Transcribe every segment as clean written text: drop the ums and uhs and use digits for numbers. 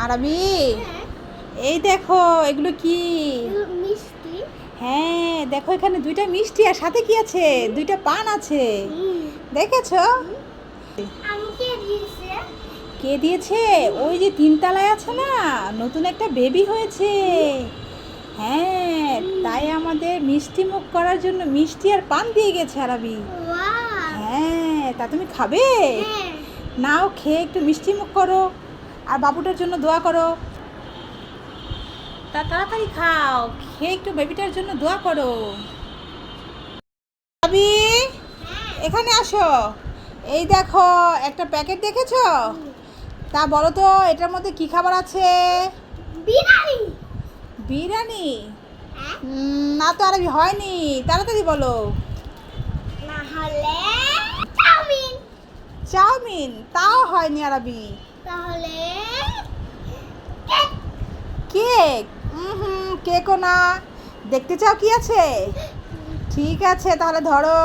আরবি, এই দেখো এগুলো কি? মিষ্টি। হ্যাঁ দেখো, এখানে দুইটা মিষ্টি আর সাথে কি আছে? দুইটা পান আছে। দেখেছো? আমাকে দিয়েছে। কে দিয়েছে? ওই যে তিনতলায় আছে না, নতুন একটা বেবি হয়েছে। হ্যাঁ, তাই আমাদের মিষ্টি মুখ করার জন্য মিষ্টি আর পান দিয়ে গেছে আরবি। ওয়াও। হ্যাঁ, তা তুমি খাবে? হ্যাঁ। নাও, খেয়ে একটু মিষ্টি মুখ করো আর বাবুটার জন্য দোয়া করো। তা তাড়াতাড়ি খাও, খেয়ে একটু বেবিটার জন্য দোয়া করো। আবি, এখানে আসো। এই দেখো, একটা প্যাকেট দেখেছো? তা বলো তো, এটার মধ্যে কি খাবার আছে? বিরিয়ানি। বিরিয়ানি? হ্যাঁ? না তো আরবি, হয়নি। তাড়াতাড়ি বলো। না হলে চাউমিন। চাউমিন? তাও হয়নি আরবি। তাহলে কেক। কেক? কেকও না। দেখতে চাও কি আছে? ঠিক আছে, তাহলে ধরো।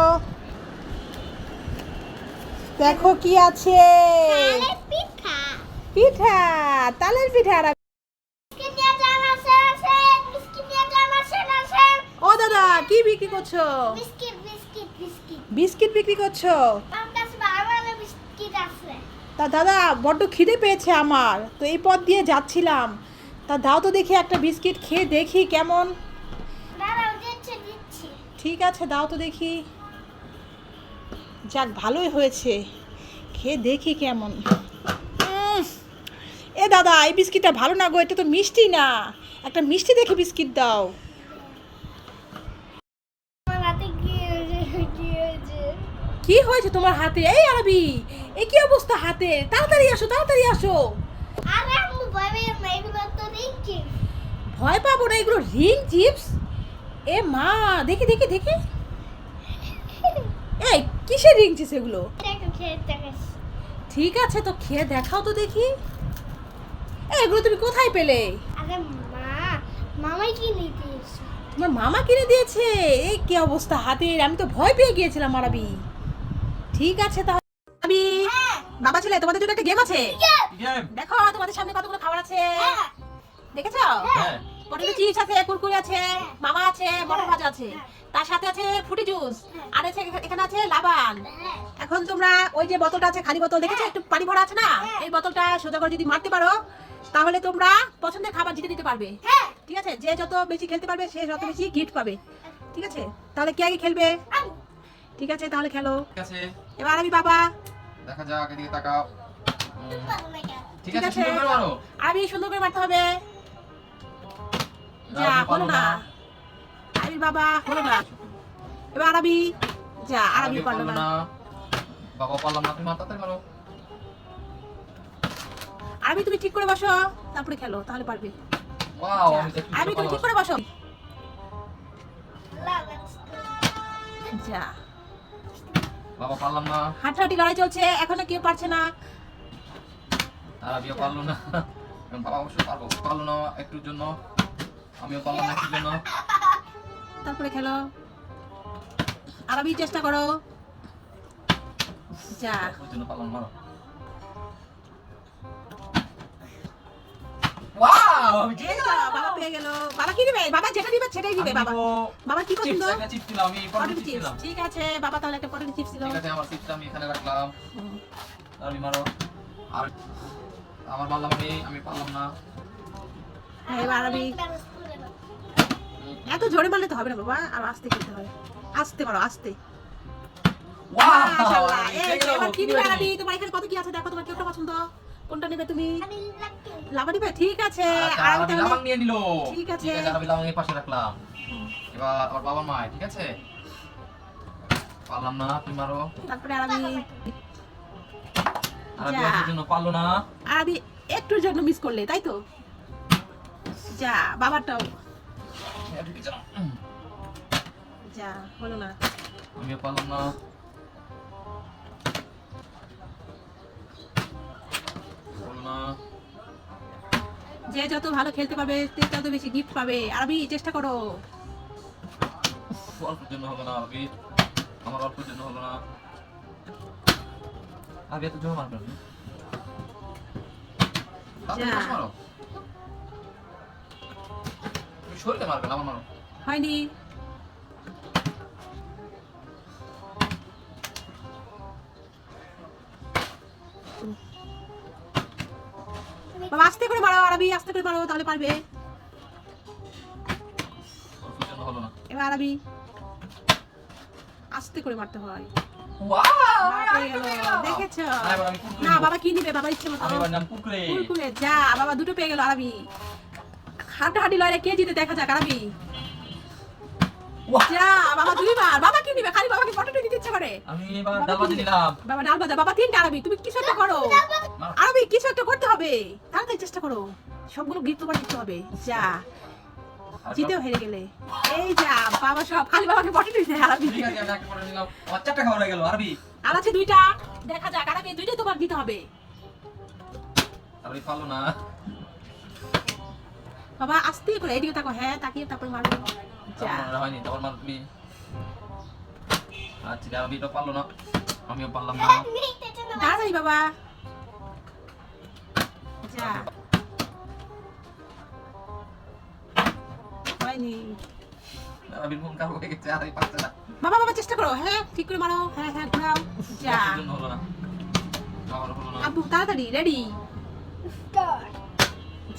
দেখো কি আছে। তাহলে পিঠা। পিঠা? তালের পিঠা আরবি। বিস্কিট দিয়ে জাম আছে আছে। বিস্কিট দিয়ে জাম আছে আছে। ও দাদা, কি বিক্রি করছো? Biscuit biscuit biscuit. বিস্কিট বিক্রি করছো? আমার কাছে ভালো বিস্কিট আছে। তা দাদা, বড্ড খিদে পেয়েছে আমার, তো এই পথ দিয়ে যাচ্ছিলাম। তা দাও তো দেখি একটা বিস্কিট, খেয়ে দেখি কেমন। দাঁড়াও, দিচ্ছি দিচ্ছি। ঠিক আছে, দাও তো দেখি। যাক, ভালোই হয়েছে, খেয়ে দেখি কেমন। এ দাদা, এই বিস্কিটটা ভালো না গো, এটা তো মিষ্টি না। একটা মিষ্টি দেখে বিস্কিট দাও। আমার হাতে কি হয়েছে? কি হয়েছে তোমার হাতে? এই আরবি, এ কি অবস্থা হাতে? তাড়াতাড়ি আসো, তাড়াতাড়ি আসো। আরে আমি ভয় পেয়ে এগুলো তো দেখছি। ভয় পাবো না, এগুলো রিং চিপস। এ মা, দেখি দেখি দেখি। এই কিসের রিং চিপস এগুলো? দেখো খেয়ে দেখাস। ঠিক আছে, তো খেয়ে দেখাও তো দেখি। এগুলো তুমি কোথায় পেলে? আরে মামাই কিনে দিয়েছে। তোমার মামা কিনে দিয়েছে? এই কি অবস্থা হাতের, আমি তো ভয় পেয়ে গিয়েছিলাম আরবি। ঠিক আছে তাহলে আরবি, বাবা ছেলে, তোমাদের জন্য একটা গেম আছে। দেখো তোমাদের সামনে কতগুলো খাবার আছে, দেখেছো? হ্যাঁ। পটেটো চিপস আছে, কুরকুরে আছে, মামা আছে, মটর ভাজা আছে, তার সাথে আছে ফ্রুটি জুস, আর আছে এখানে আছে লাবান। এখন তোমরা ওই যে বোতলটা আছে, খালি বোতল, দেখেছো একটু পানি ভরা আছে না, এই বোতলটা সোজা করে যদি মারতে পারো, তাহলে তোমরা পছন্দের খাবার জিতে নিতে পারবে। ঠিক আছে, যে যত বেশি খেলতে পারবে সে যত বেশি গিফট পাবে। ঠিক আছে, তাহলে কে আগে খেলবে? ঠিক আছে, তাহলে খেলো। ঠিক আছে, এবার আমি বাবা। দেখা যাক, এদিকে তাকাও। ঠিক আছে, আছে, সুন্দর করে মারো। আমি সুন্দর করে মারতে হবে। যা, আরবি হলো পারলো না। আমি বাবা, হলো না। এবার আরবি। যা, আরবি আরবি পারলো পারলো না। না। বাবা পারলাম না, তুমি মারতে মারো। আরবি তুমি ঠিক করে বসো, তারপরে খেলো, তাহলে পারবে। ওয়াও, যা, আমি দেখি আরবি তুমি ঠিক করে বসো। যা, বাবা পারলাম না, হাঁটাহাঁটি লড়াই চলছে, এখনো কেউ পারছে না। আরবিও পারলো না। এখন বাবা অবশ্য পারলো না একটুর জন্য, আমিও পারলাম না একটুর জন্য। তারপরে খেলো। আরবি চেষ্টা করো। যা, ওর জন্য পারলাম না, মারো। ওয়াও, আমি এই তো, বাবা পেয়ে গেল। বাবা কি দিবে? বাবা যেটা দিবে সেটাই দিবে বাবা। বাবা কি পছন্দ? চিপস দিলাম, আমি পটেটো পটেটো চিপস চিপস। দিলাম। ঠিক আছে, বাবা তাহলে একটা পটেটো চিপস দিল। ঠিক আছে, আমার চিপসটা আমি এখানে রাখলাম। আরবি মারো। আর আমার পারলাম, আমি পারলাম না। হ্যাঁ, এবার আরবি। এত জোরে মারলে তো হবে না বাবা, আর আস্তে খেলতে হবে। আস্তে মারো, আস্তে। মাশাআল্লাহ। এই তো, এবার কি দিবে আরবি? তোমার এখানে কত কি আছে দেখো, তোমার কোনটা পছন্দ? কোনটা নেবে তুমি? লাভা দিবে? ঠিক আছে। আচ্ছা, আরবি আরবি তাহলে লাবাং নিয়ে নিল। ঠিক আছে। আরবি লাবাং এর পাশে রাখলাম। এবার আমার বাবা মা, ঠিক আছে? পারলাম না, তুমি মারো। তারপরে আরবি। আরবি যা। ওর জন্য পারলো না। আরবি একটুর জন্য মিস করলে, তাই তো? যা, বাবারটাও। যা, হলো না। আমিও পারলাম না। হলো না। যে যত ভালো খেলতে পারবে সে তত বেশি গিফট পাবে। আরবি চেষ্টা করো। অল্পের জন্য হলো না আরবি, আমার অল্পের জন্য হলো না। আরবি এত জোরে মারবেন না। তুমি যা। পাশ মারো। তুমি শরীরে মারবে না, আমার মারো। হয়নি। বাবা আস্তে করে মারো, আরবি আস্তে করে মারো, তাহলে পারবে। ওর পর্যন্ত হলো না। এবার আরবি আস্তে করে মারতে হয়। ওয়াও! বাবা পেয়ে গেল, দেখেছো? না, এবার আমি কুরকুরে না নিবো। বাবা কি নিবে, বাবা ইচ্ছে মতো। আমি এবার নাম কুরকুরে। কুরকুরে, যা বাবা দুটো পেয়ে গেল আরবি। হাড্ডাহাড্ডি লড়াই কে জিতে দেখা যাক আরবি। ওয়াহ! যা বাবা দুইবার, বাবা কি নিবে, খালি বাবাকে পটেটো দিতে ইচ্ছে করে। আমি এবার ডাল ভাজি নিলাম। বাবা ডাল ভাজা, বাবা তিনটা আরবি, তুমি কিছু একটা করো। মারো। আরবি কিছু একটা করতে হবে, তাড়াতাড়ি চেষ্টা করো, সবগুলো গিফট তোমার দিতে হবে। যা জিতেও হেরে গেলে। এই যা বাবা সব খালি বাবাকে পটেটো দিতে আরবি। ঠিক আছে, আমি একটা করে নিলাম। আমার 4টা খাওয়া হয়ে গেল, আরবি। আর আছে দুইটা, দেখা যাক আরবি দুইটাই তোমার দিতে হবে। আরবি পারলো না। বাবা আস্তে করে এদিকে তাকো, হ্যাঁ তাকিয়ে তারপর মারো। যা আমার মনে হয়নি, তোমার মার তুমি। আচ্ছা, আরবি তো পারলো না। আমিও পারলাম না। তাড়াতাড়ি বাবা। যা হয়নি। আরবির মন খারাপ হয়ে গেছে, আরবি পারছে না। বাবা বাবা চেষ্টা করো, হ্যাঁ ঠিক করে মারো, হ্যাঁ হ্যাঁ ঘুরাও। যা ওর জন্য হলো না। আমারও হলো না। আব্বু তাড়াতাড়ি রেডি।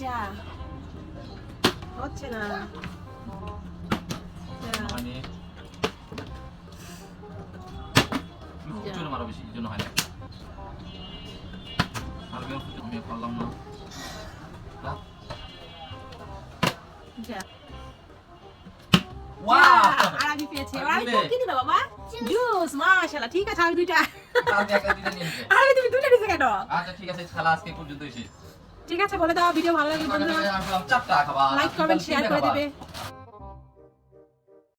যা হচ্ছে না। যা। হয়নি। তুমি খুব জোরে মারো বেশি, এই জন্য হয় না। আমিও পারলাম না। যা ওয়াও! আরবি পেয়েছে। আরবি আরবি নেবে। কি দিবে বাবা? জুস, মাশাআল্লাহ। ঠিক আছে আমি দুইটা। আমি একটা দিতে নিয়ে নিতে। আরবি তুমি দুইটা দিতে কেন? আচ্ছা ঠিক আছে, খেলা আজকে পর্যন্তই শেষ। ঠিক আছে বলে দাও, ভিডিও ভালো লাগলে বন্ধুরা 4টা খাবার। লাইক কমেন্ট শেয়ার করে খাবার। দেবে।